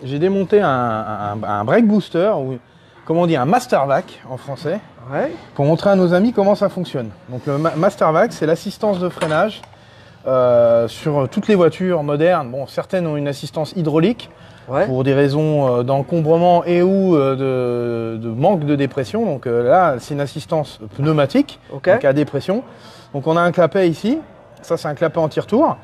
J'ai démonté un brake booster, ou comment on dit, un master vac en français, Ouais. pour montrer à nos amis comment ça fonctionne. Donc le master vac, c'est l'assistance de freinage sur toutes les voitures modernes. Bon, certaines ont une assistance hydraulique Ouais. pour des raisons d'encombrement et ou de manque de dépression. Donc là, c'est une assistance pneumatique, Ok. donc à dépression. Donc on a un clapet ici, ça c'est un clapet anti-retour,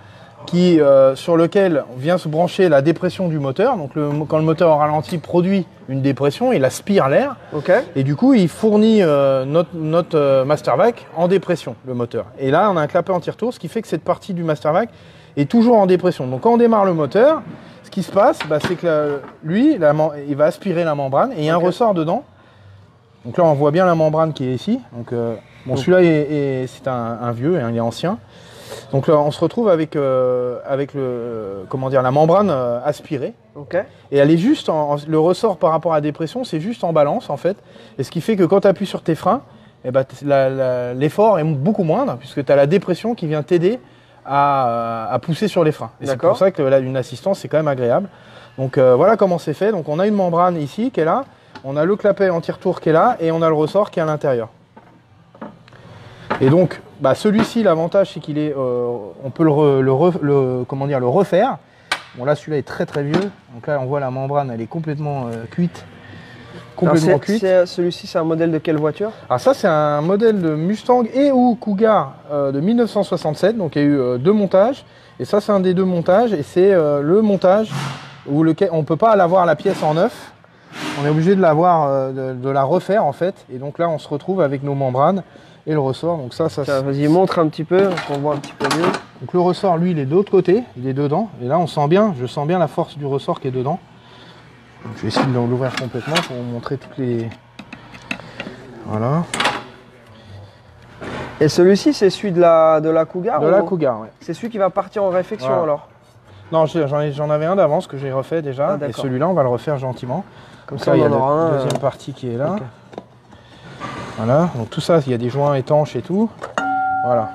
qui, sur lequel vient se brancher la dépression du moteur. Donc quand le moteur au ralenti produit une dépression, il aspire l'air. Ok. Et du coup, il fournit notre master vac en dépression, le moteur. Et là, on a un clapet anti-retour, ce qui fait que cette partie du master vac est toujours en dépression. Donc quand on démarre le moteur, ce qui se passe, c'est que lui, il va aspirer la membrane et il y a un ressort dedans. Donc là, on voit bien la membrane qui est ici. Donc, bon, celui-là, c'est un vieux, hein, il est ancien. Donc là, on se retrouve avec la membrane aspirée. Ok. Et elle est juste, le ressort par rapport à la dépression, c'est juste en balance en fait. Et ce qui fait que quand tu appuies sur tes freins, l'effort est beaucoup moindre, puisque tu as la dépression qui vient t'aider à pousser sur les freins. Et c'est pour ça que là, une assistance, c'est quand même agréable. Donc voilà comment c'est fait. Donc on a une membrane ici qui est là, on a le clapet anti-retour qui est là, et on a le ressort qui est à l'intérieur. Et donc, celui-ci, l'avantage, c'est qu'il est, on peut le refaire. Bon, là, celui-là est très très vieux. Donc là, on voit la membrane, elle est complètement cuite. Celui-ci, c'est un modèle de quelle voiture? Alors ça, c'est un modèle de Mustang et ou Cougar de 1967. Donc il y a eu deux montages. Et ça, c'est un des deux montages. Et c'est le montage où on ne peut pas l'avoir la pièce en neuf. On est obligé de l'avoir, de la refaire en fait. Et donc là, on se retrouve avec nos membranes et le ressort. Donc ça vas-y, montre un petit peu, qu'on voit un petit peu mieux. Donc le ressort, lui, il est de l'autre côté, il est dedans. Et là, je sens bien la force du ressort qui est dedans. Donc, je vais essayer de l'ouvrir complètement pour vous montrer toutes les... Voilà. Et celui-ci, c'est celui de la Cougar? De la Cougar, oui. C'est celui qui va partir en réfection alors? Non, j'en avais un d'avance que j'ai refait déjà. Et celui-là, on va le refaire gentiment. Comme ça, il y a la deuxième partie qui est là. Okay. Voilà, donc tout ça, il y a des joints étanches et tout. Voilà.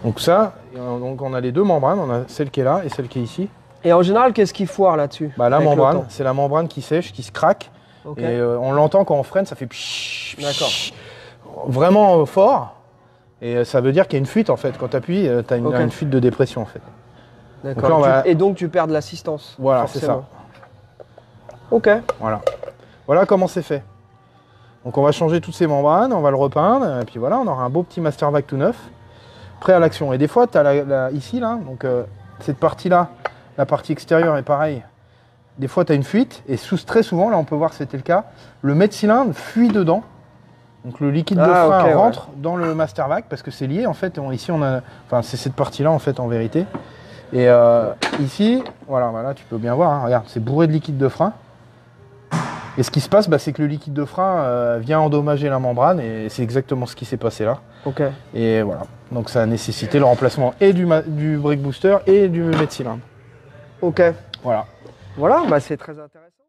Donc ça, donc on a les deux membranes, on a celle qui est là et celle qui est ici. Et en général, qu'est-ce qui foire là-dessus? La membrane, c'est la membrane qui sèche, qui se craque. Okay. Et on l'entend quand on freine, ça fait pshhh, pshhh, vraiment fort. Et ça veut dire qu'il y a une fuite en fait. Quand tu appuies, tu as une fuite de dépression en fait. D'accord. Et donc tu perds de l'assistance. Voilà, c'est ça. Ok. Voilà comment c'est fait. Donc on va changer toutes ces membranes, on va le repeindre, et puis voilà, on aura un beau petit master vac tout neuf, prêt à l'action. Et des fois, tu as ici, là, donc cette partie-là, la partie extérieure est pareil. Des fois, tu as une fuite, et très souvent, là on peut voir que c'était le cas, le mètre-cylindre fuit dedans. Donc le liquide de frein rentre dans le master vac, parce que c'est lié, en fait. Ici, c'est cette partie-là, en fait, en vérité. Et ici, voilà, tu peux bien voir, hein, regarde, c'est bourré de liquide de frein. Et ce qui se passe, c'est que le liquide de frein vient endommager la membrane, et c'est exactement ce qui s'est passé là. Ok. Et voilà, donc ça a nécessité le remplacement et du brake booster et du mètre-cylindre. Ok. Voilà. Voilà, c'est très intéressant.